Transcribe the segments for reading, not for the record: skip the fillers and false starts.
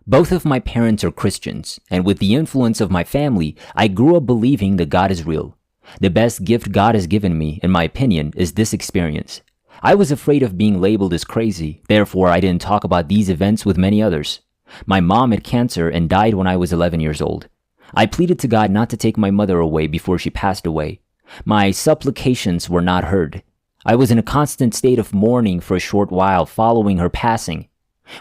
Both of my parents are Christians, and with the influence of my family, I grew up believing that God is real. The best gift God has given me, in my opinion, is this experience. I was afraid of being labeled as crazy, therefore I didn't talk about these events with many others. My mom had cancer and died when I was 11 years old. I pleaded to God not to take my mother away before she passed away. My supplications were not heard. I was in a constant state of mourning for a short while following her passing.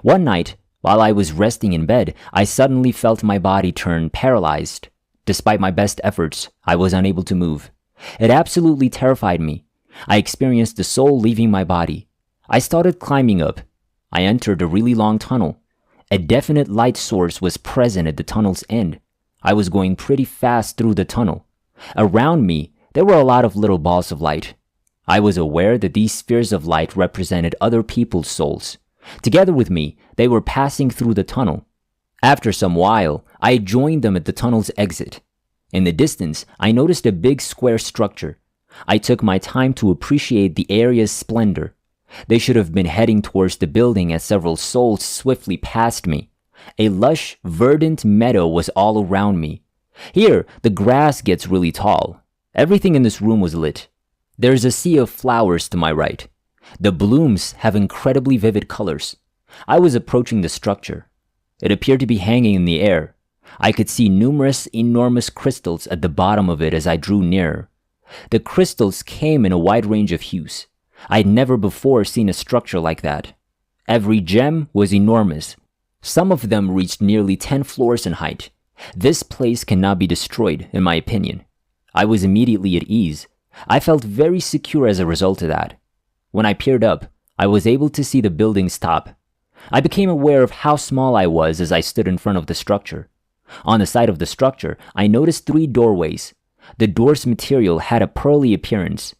One night, while I was resting in bed, I suddenly felt my body turn paralyzed. Despite my best efforts, I was unable to move. It absolutely terrified me. I experienced the soul leaving my body. I started climbing up. I entered a really long tunnel. A definite light source was present at the tunnel's end. I was going pretty fast through the tunnel. Around me, there were a lot of little balls of light. I was aware that these spheres of light represented other people's souls. Together with me, they were passing through the tunnel. After some while, I joined them at the tunnel's exit. In the distance, I noticed a big square structure. I took my time to appreciate the area's splendor. They should have been heading towards the building as several souls swiftly passed me. A lush, verdant meadow was all around me. Here, the grass gets really tall. Everything in this room was lit. There's a sea of flowers to my right. The blooms have incredibly vivid colors. I was approaching the structure. It appeared to be hanging in the air. I could see numerous enormous crystals at the bottom of it as I drew nearer. The crystals came in a wide range of hues. I had never before seen a structure like that. Every gem was enormous. Some of them reached nearly 10 floors in height. This place cannot be destroyed, in my opinion. I was immediately at ease. I felt very secure as a result of that. When I peered up, I was able to see the building's top. I became aware of how small I was as I stood in front of the structure. On the side of the structure, I noticed 3 doorways. The door's material had a pearly appearance.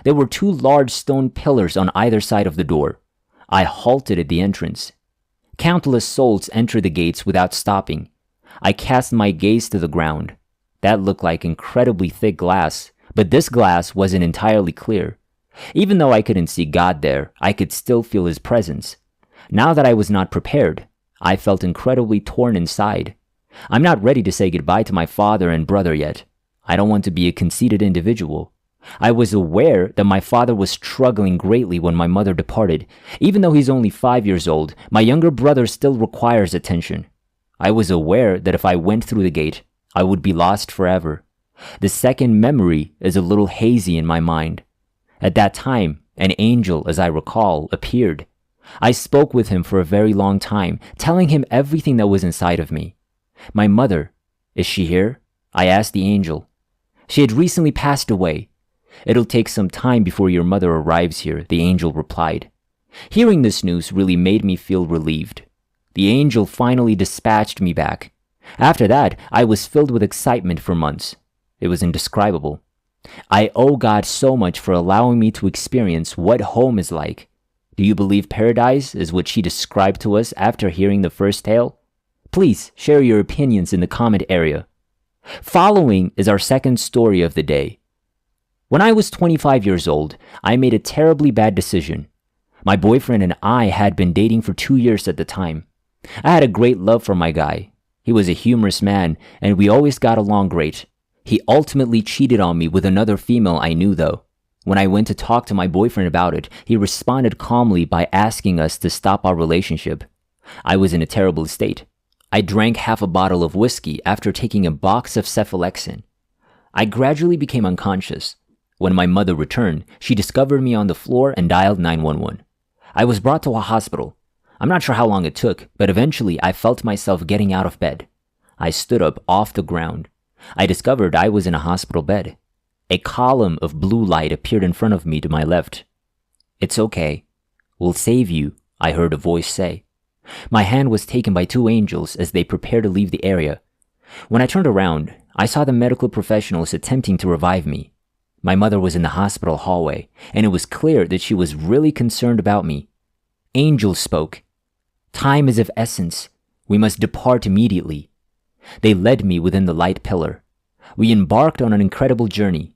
There were 2 large stone pillars on either side of the door. I halted at the entrance. Countless souls entered the gates without stopping. I cast my gaze to the ground. That looked like incredibly thick glass, but this glass wasn't entirely clear. Even though I couldn't see God there, I could still feel His presence. Now that I was not prepared, I felt incredibly torn inside. I'm not ready to say goodbye to my father and brother yet. I don't want to be a conceited individual. I was aware that my father was struggling greatly when my mother departed. Even though he's only 5 years old, my younger brother still requires attention. I was aware that if I went through the gate, I would be lost forever. The second memory is a little hazy in my mind. At that time, an angel, as I recall, appeared. I spoke with him for a very long time, telling him everything that was inside of me. My mother, is she here? I asked the angel. She had recently passed away. It'll take some time before your mother arrives here, the angel replied. Hearing this news really made me feel relieved. The angel finally dispatched me back. After that, I was filled with excitement for months. It was indescribable. I owe God so much for allowing me to experience what home is like. Do you believe paradise is what she described to us after hearing the first tale? Please share your opinions in the comment area. Following is our second story of the day. When I was 25 years old, I made a terribly bad decision. My boyfriend and I had been dating for 2 years at the time. I had a great love for my guy. He was a humorous man, and we always got along great. He ultimately cheated on me with another female I knew though. When I went to talk to my boyfriend about it, he responded calmly by asking us to stop our relationship. I was in a terrible state. I drank half a bottle of whiskey after taking a box of cephalexin. I gradually became unconscious. When my mother returned, she discovered me on the floor and dialed 911. I was brought to a hospital. I'm not sure how long it took, but eventually I felt myself getting out of bed. I stood up off the ground. I discovered I was in a hospital bed. A column of blue light appeared in front of me to my left. "It's okay. We'll save you," I heard a voice say. My hand was taken by 2 angels as they prepared to leave the area. When I turned around, I saw the medical professionals attempting to revive me. My mother was in the hospital hallway, and it was clear that she was really concerned about me. Angels spoke. "Time is of essence. We must depart immediately." They led me within the light pillar. We embarked on an incredible journey.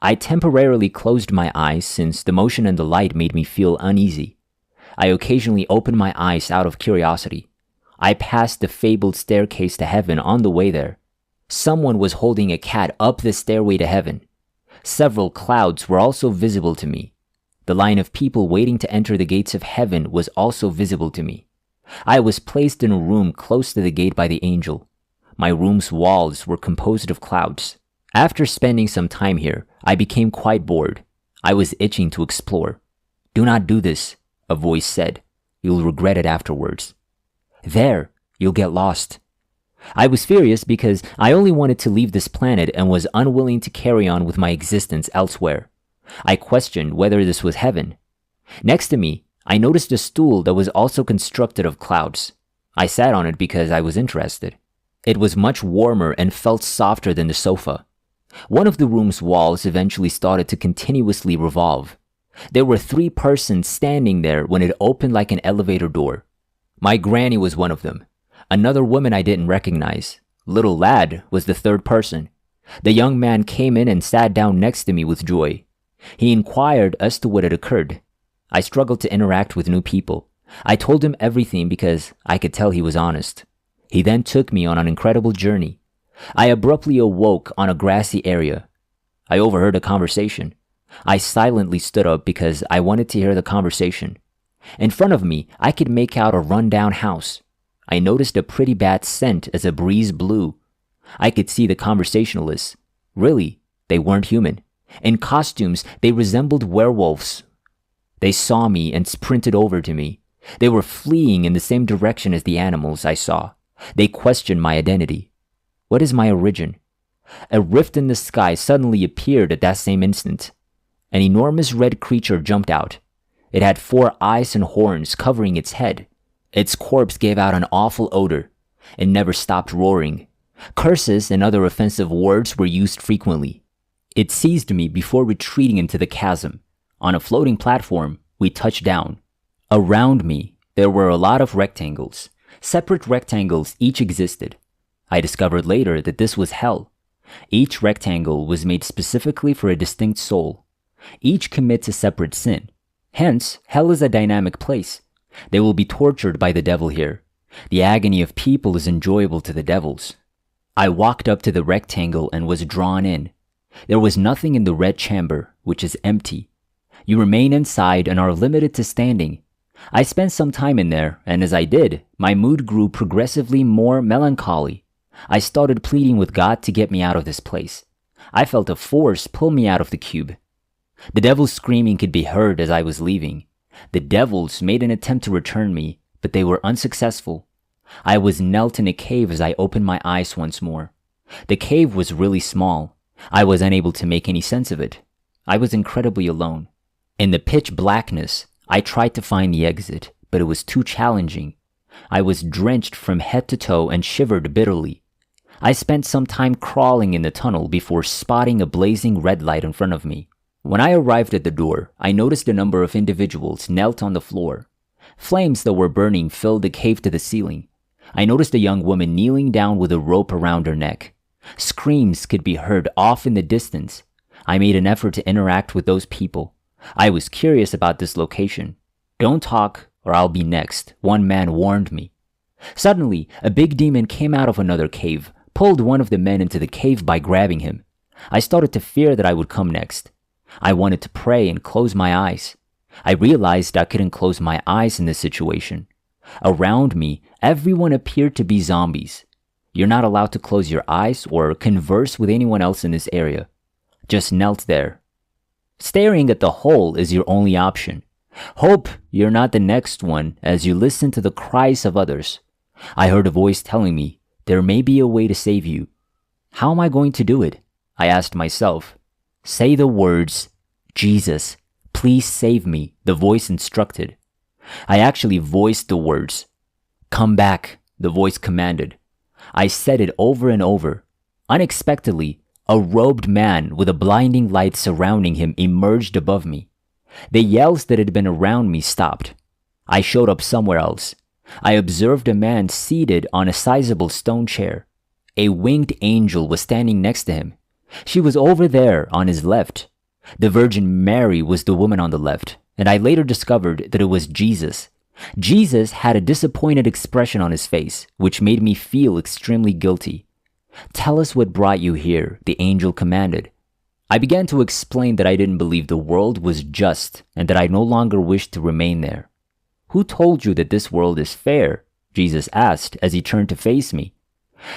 I temporarily closed my eyes since the motion and the light made me feel uneasy. I occasionally opened my eyes out of curiosity. I passed the fabled staircase to heaven on the way there. Someone was holding a cat up the stairway to heaven. Several clouds were also visible to me. The line of people waiting to enter the gates of heaven was also visible to me. I was placed in a room close to the gate by the angel. My room's walls were composed of clouds. After spending some time here, I became quite bored. I was itching to explore. "Do not do this," a voice said. "You'll regret it afterwards." "There, you'll get lost." I was furious because I only wanted to leave this planet and was unwilling to carry on with my existence elsewhere. I questioned whether this was heaven. Next to me, I noticed a stool that was also constructed of clouds. I sat on it because I was interested. It was much warmer and felt softer than the sofa. One of the room's walls eventually started to continuously revolve. There were 3 persons standing there when it opened like an elevator door. My granny was one of them. Another woman I didn't recognize. Little lad was the 3rd person. The young man came in and sat down next to me with joy. He inquired as to what had occurred. I struggled to interact with new people. I told him everything because I could tell he was honest. He then took me on an incredible journey. I abruptly awoke on a grassy area. I overheard a conversation. I silently stood up because I wanted to hear the conversation. In front of me, I could make out a rundown house. I noticed a pretty bad scent as a breeze blew. I could see the conversationalists. Really, they weren't human. In costumes, they resembled werewolves. They saw me and sprinted over to me. They were fleeing in the same direction as the animals I saw. They questioned my identity. What is my origin? A rift in the sky suddenly appeared at that same instant. An enormous red creature jumped out. It had 4 eyes and horns covering its head. Its corpse gave out an awful odor. It never stopped roaring. Curses and other offensive words were used frequently. It seized me before retreating into the chasm. On a floating platform, we touched down. Around me, there were a lot of rectangles. Separate rectangles each existed. I discovered later that this was hell. Each rectangle was made specifically for a distinct soul. Each commits a separate sin. Hence, hell is a dynamic place. They will be tortured by the devil here. The agony of people is enjoyable to the devils. I walked up to the rectangle and was drawn in. There was nothing in the red chamber, which is empty. You remain inside and are limited to standing. I spent some time in there, and as I did, my mood grew progressively more melancholy. I started pleading with God to get me out of this place. I felt a force pull me out of the cube. The devil's screaming could be heard as I was leaving. The devils made an attempt to return me, but they were unsuccessful. I was knelt in a cave as I opened my eyes once more. The cave was really small. I was unable to make any sense of it. I was incredibly alone. In the pitch blackness, I tried to find the exit, but it was too challenging. I was drenched from head to toe and shivered bitterly. I spent some time crawling in the tunnel before spotting a blazing red light in front of me. When I arrived at the door, I noticed a number of individuals knelt on the floor. Flames that were burning filled the cave to the ceiling. I noticed a young woman kneeling down with a rope around her neck. Screams could be heard off in the distance. I made an effort to interact with those people. I was curious about this location. "Don't talk or I'll be next," one man warned me. Suddenly, a big demon came out of another cave, pulled one of the men into the cave by grabbing him. I started to fear that I would come next. I wanted to pray and close my eyes. I realized I couldn't close my eyes in this situation. Around me, everyone appeared to be zombies. You're not allowed to close your eyes or converse with anyone else in this area. Just knelt there. Staring at the hole is your only option. Hope you're not the next one as you listen to the cries of others. I heard a voice telling me, there may be a way to save you. How am I going to do it? I asked myself. Say the words, Jesus, please save me, the voice instructed. I actually voiced the words. Come back, the voice commanded. I said it over and over. Unexpectedly, a robed man with a blinding light surrounding him emerged above me. The yells that had been around me stopped. I showed up somewhere else. I observed a man seated on a sizable stone chair. A winged angel was standing next to him. She was over there on his left. The Virgin Mary was the woman on the left, and I later discovered that it was Jesus. Jesus had a disappointed expression on his face, which made me feel extremely guilty. "Tell us what brought you here," the angel commanded. I began to explain that I didn't believe the world was just and that I no longer wished to remain there. "Who told you that this world is fair?" Jesus asked as he turned to face me.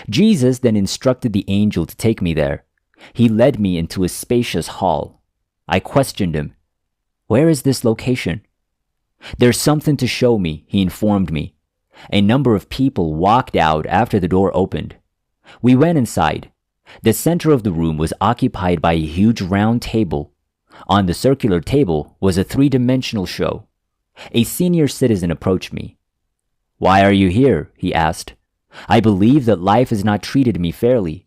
Jesus then instructed the angel to take me there. He led me into a spacious hall. I questioned him. "Where is this location?" "There's something to show me," he informed me. A number of people walked out after the door opened. We went inside. The center of the room was occupied by a huge round table. On the circular table was a three-dimensional show. A senior citizen approached me. "Why are you here?" he asked. "I believe that life has not treated me fairly."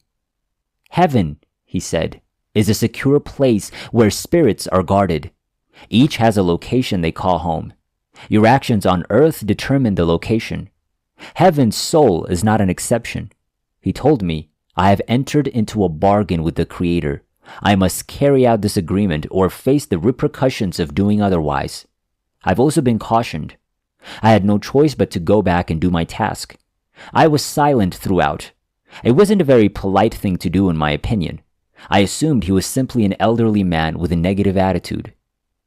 "Heaven," he said, "is a secure place where spirits are guarded. Each has a location they call home. Your actions on earth determine the location. Heaven's soul is not an exception." He told me, "I have entered into a bargain with the Creator. I must carry out this agreement or face the repercussions of doing otherwise." I've also been cautioned. I had no choice but to go back and do my task. I was silent throughout. It wasn't a very polite thing to do in my opinion. I assumed he was simply an elderly man with a negative attitude.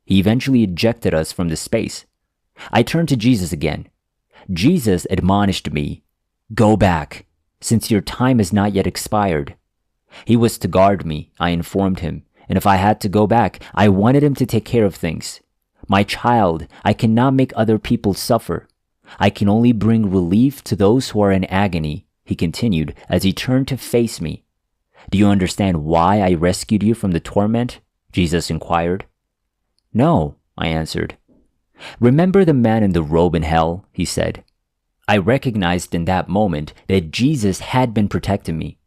He eventually ejected us from the space. I turned to Jesus again. Jesus admonished me, "Go back, since your time has not yet expired." He was to guard me, I informed him, and if I had to go back, I wanted him to take care of things. "My child, I cannot make other people suffer. I can only bring relief to those who are in agony," he continued as he turned to face me. "Do you understand why I rescued you from the torment?" Jesus inquired. "No," I answered. "Remember the man in the robe in hell?" he said. I recognized in that moment that Jesus had been protecting me.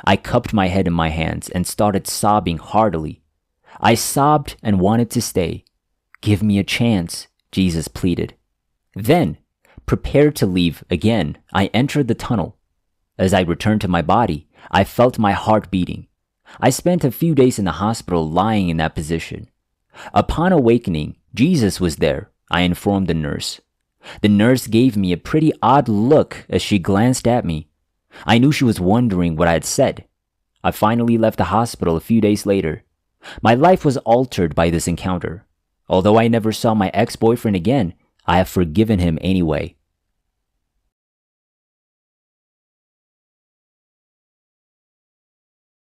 I cupped my head in my hands and started sobbing heartily. I sobbed and wanted to stay. "Give me a chance," Jesus pleaded. Then, prepared to leave again, I entered the tunnel. As I returned to my body, I felt my heart beating. I spent a few days in the hospital lying in that position. Upon awakening, Jesus was there, I informed the nurse. The nurse gave me a pretty odd look as she glanced at me. I knew she was wondering what I had said. I finally left the hospital a few days later. My life was altered by this encounter. Although I never saw my ex-boyfriend again, I have forgiven him anyway.